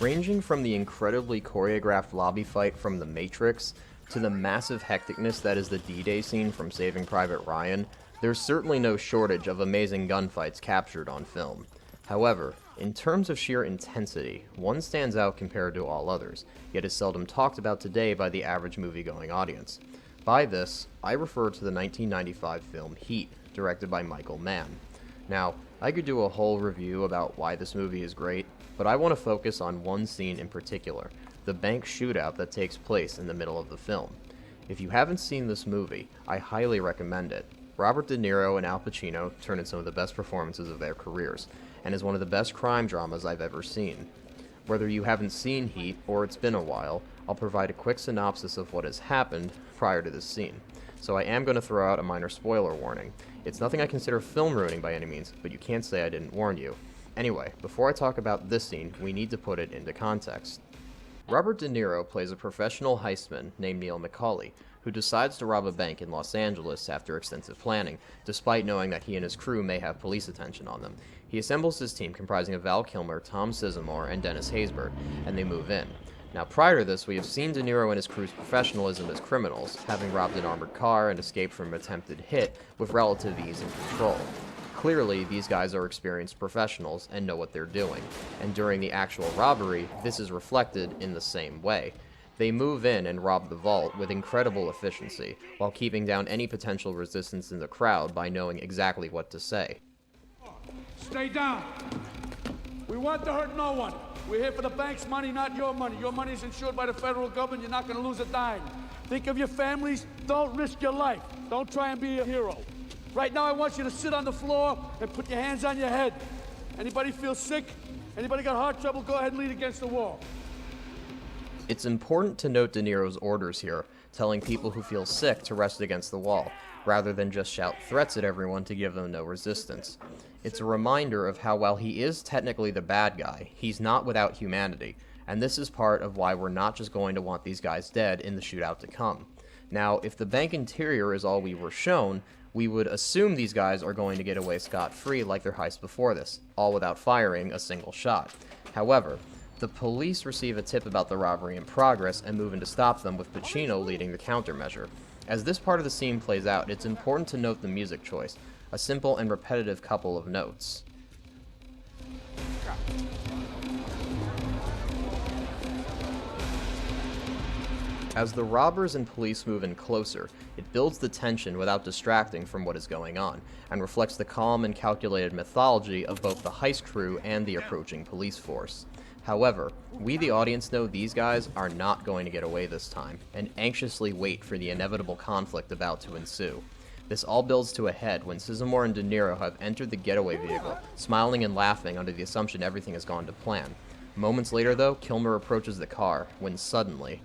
Ranging from the incredibly choreographed lobby fight from The Matrix to the massive hecticness that is the D-Day scene from Saving Private Ryan, there's certainly no shortage of amazing gunfights captured on film. However, in terms of sheer intensity, one stands out compared to all others, yet is seldom talked about today by the average movie-going audience. By this, I refer to the 1995 film Heat, directed by Michael Mann. Now, I could do a whole review about why this movie is great, but I want to focus on one scene in particular, the bank shootout that takes place in the middle of the film. If you haven't seen this movie, I highly recommend it. Robert De Niro and Al Pacino turn in some of the best performances of their careers, and is one of the best crime dramas I've ever seen. Whether you haven't seen Heat or it's been a while, I'll provide a quick synopsis of what has happened prior to this scene. So I am going to throw out a minor spoiler warning. It's nothing I consider film ruining by any means, but you can't say I didn't warn you. Anyway, before I talk about this scene, we need to put it into context. Robert De Niro plays a professional heistman named Neil McCauley, who decides to rob a bank in Los Angeles after extensive planning, despite knowing that he and his crew may have police attention on them. He assembles his team comprising of Val Kilmer, Tom Sizemore, and Dennis Haysbert, and they move in. Now, prior to this, we have seen De Niro and his crew's professionalism as criminals, having robbed an armored car and escaped from an attempted hit with relative ease and control. Clearly, these guys are experienced professionals and know what they're doing, and during the actual robbery, this is reflected in the same way. They move in and rob the vault with incredible efficiency, while keeping down any potential resistance in the crowd by knowing exactly what to say. Stay down. We want to hurt no one. We're here for the bank's money, not your money. Your money is insured by the federal government. You're not going to lose a dime. Think of your families. Don't risk your life. Don't try and be a hero. Right now, I want you to sit on the floor and put your hands on your head. Anybody feel sick? Anybody got heart trouble? Go ahead and lean against the wall. It's important to note De Niro's orders here, telling people who feel sick to rest against the wall, rather than just shout threats at everyone to give them no resistance. It's a reminder of how while he is technically the bad guy, he's not without humanity, and this is part of why we're not just going to want these guys dead in the shootout to come. Now, if the bank interior is all we were shown, we would assume these guys are going to get away scot-free like their heist before this, all without firing a single shot. However, the police receive a tip about the robbery in progress and move in to stop them, with Pacino leading the countermeasure. As this part of the scene plays out, it's important to note the music choice, a simple and repetitive couple of notes. As the robbers and police move in closer, it builds the tension without distracting from what is going on, and reflects the calm and calculated mythology of both the heist crew and the approaching police force. However, we the audience know these guys are not going to get away this time, and anxiously wait for the inevitable conflict about to ensue. This all builds to a head when Sizemore and De Niro have entered the getaway vehicle, smiling and laughing under the assumption everything has gone to plan. Moments later though, Kilmer approaches the car, when suddenly...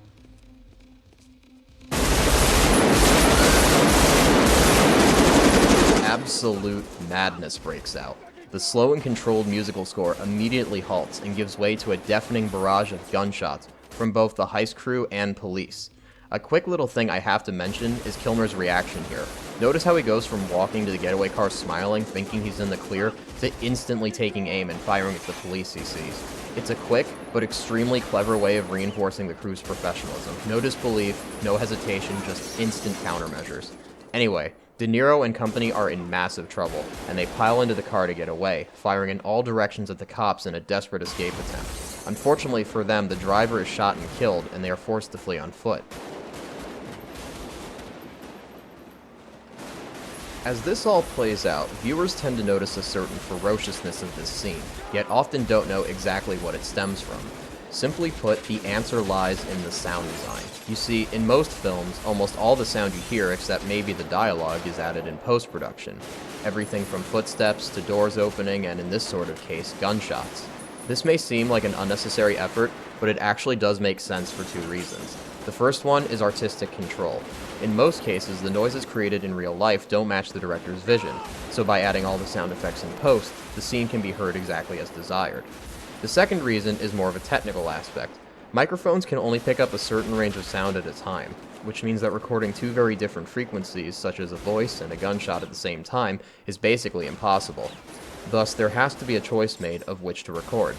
absolute madness breaks out. The slow and controlled musical score immediately halts and gives way to a deafening barrage of gunshots from both the heist crew and police. A quick little thing I have to mention is Kilmer's reaction here. Notice how he goes from walking to the getaway car smiling, thinking he's in the clear, to instantly taking aim and firing at the police he sees. It's a quick, but extremely clever way of reinforcing the crew's professionalism. No disbelief, no hesitation, just instant countermeasures. Anyway, De Niro and company are in massive trouble, and they pile into the car to get away, firing in all directions at the cops in a desperate escape attempt. Unfortunately for them, the driver is shot and killed, and they are forced to flee on foot. As this all plays out, viewers tend to notice a certain ferociousness of this scene, yet often don't know exactly what it stems from. Simply put, the answer lies in the sound design. You see, in most films, almost all the sound you hear, except maybe the dialogue, is added in post-production. Everything from footsteps to doors opening, and in this sort of case, gunshots. This may seem like an unnecessary effort, but it actually does make sense for two reasons. The first one is artistic control. In most cases, the noises created in real life don't match the director's vision, so by adding all the sound effects in post, the scene can be heard exactly as desired. The second reason is more of a technical aspect. Microphones can only pick up a certain range of sound at a time, which means that recording two very different frequencies, such as a voice and a gunshot at the same time, is basically impossible. Thus, there has to be a choice made of which to record.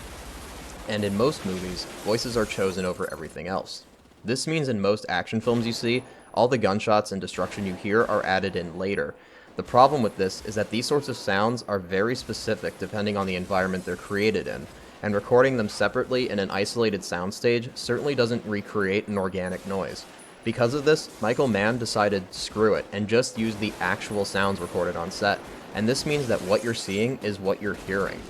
And in most movies, voices are chosen over everything else. This means in most action films you see, all the gunshots and destruction you hear are added in later. The problem with this is that these sorts of sounds are very specific depending on the environment they're created in, and recording them separately in an isolated soundstage certainly doesn't recreate an organic noise. Because of this, Michael Mann decided screw it and just use the actual sounds recorded on set, and this means that what you're seeing is what you're hearing.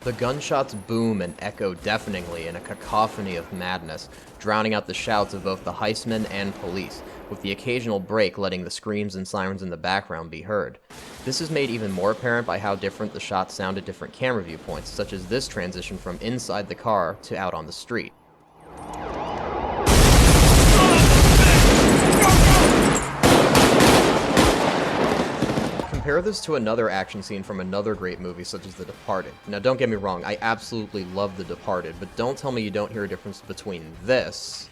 The gunshots boom and echo deafeningly in a cacophony of madness, drowning out the shouts of both the heistmen and police, with the occasional break letting the screams and sirens in the background be heard. This is made even more apparent by how different the shots sound at different camera viewpoints, such as this transition from inside the car to out on the street. Compare this to another action scene from another great movie such as The Departed. Now don't get me wrong, I absolutely love The Departed, but don't tell me you don't hear a difference between this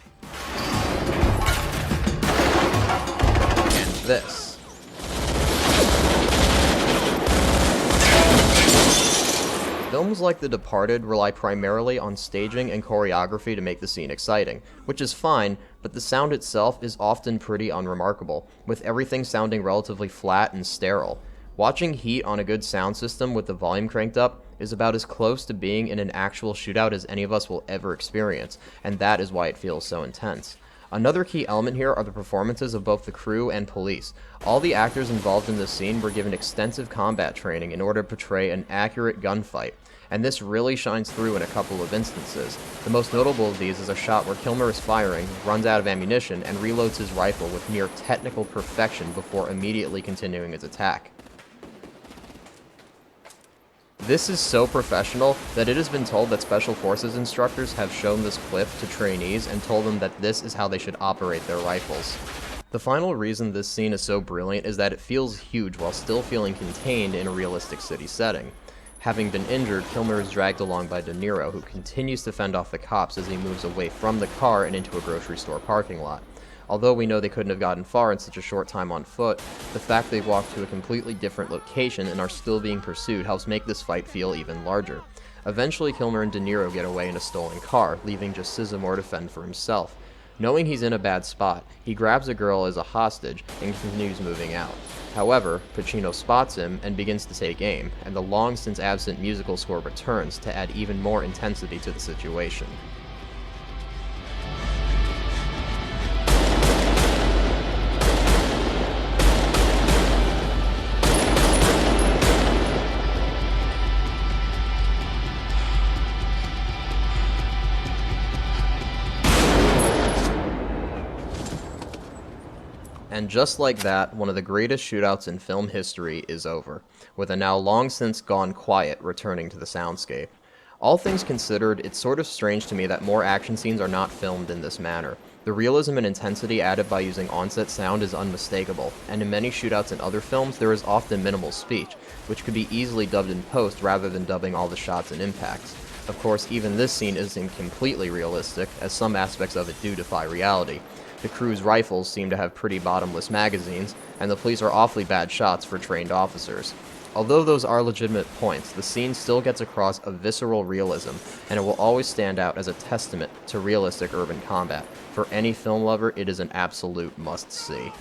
and this. Films like The Departed rely primarily on staging and choreography to make the scene exciting, which is fine, but the sound itself is often pretty unremarkable, with everything sounding relatively flat and sterile. Watching Heat on a good sound system with the volume cranked up is about as close to being in an actual shootout as any of us will ever experience, and that is why it feels so intense. Another key element here are the performances of both the crew and police. All the actors involved in this scene were given extensive combat training in order to portray an accurate gunfight, and this really shines through in a couple of instances. The most notable of these is a shot where Kilmer is firing, runs out of ammunition, and reloads his rifle with near technical perfection before immediately continuing his attack. This is so professional that it has been told that Special Forces instructors have shown this clip to trainees and told them that this is how they should operate their rifles. The final reason this scene is so brilliant is that it feels huge while still feeling contained in a realistic city setting. Having been injured, Kilmer is dragged along by De Niro, who continues to fend off the cops as he moves away from the car and into a grocery store parking lot. Although we know they couldn't have gotten far in such a short time on foot, the fact they walked to a completely different location and are still being pursued helps make this fight feel even larger. Eventually, Kilmer and De Niro get away in a stolen car, leaving just Sizemore to fend for himself. Knowing he's in a bad spot, he grabs a girl as a hostage and continues moving out. However, Pacino spots him and begins to take aim, and the long since absent musical score returns to add even more intensity to the situation. And just like that, one of the greatest shootouts in film history is over, with a now long since gone quiet returning to the soundscape. All things considered, it's sort of strange to me that more action scenes are not filmed in this manner. The realism and intensity added by using on-set sound is unmistakable, and in many shootouts in other films there is often minimal speech, which could be easily dubbed in post rather than dubbing all the shots and impacts. Of course, even this scene isn't completely realistic, as some aspects of it do defy reality. The crew's rifles seem to have pretty bottomless magazines, and the police are awfully bad shots for trained officers. Although those are legitimate points, the scene still gets across a visceral realism, and it will always stand out as a testament to realistic urban combat. For any film lover, it is an absolute must-see.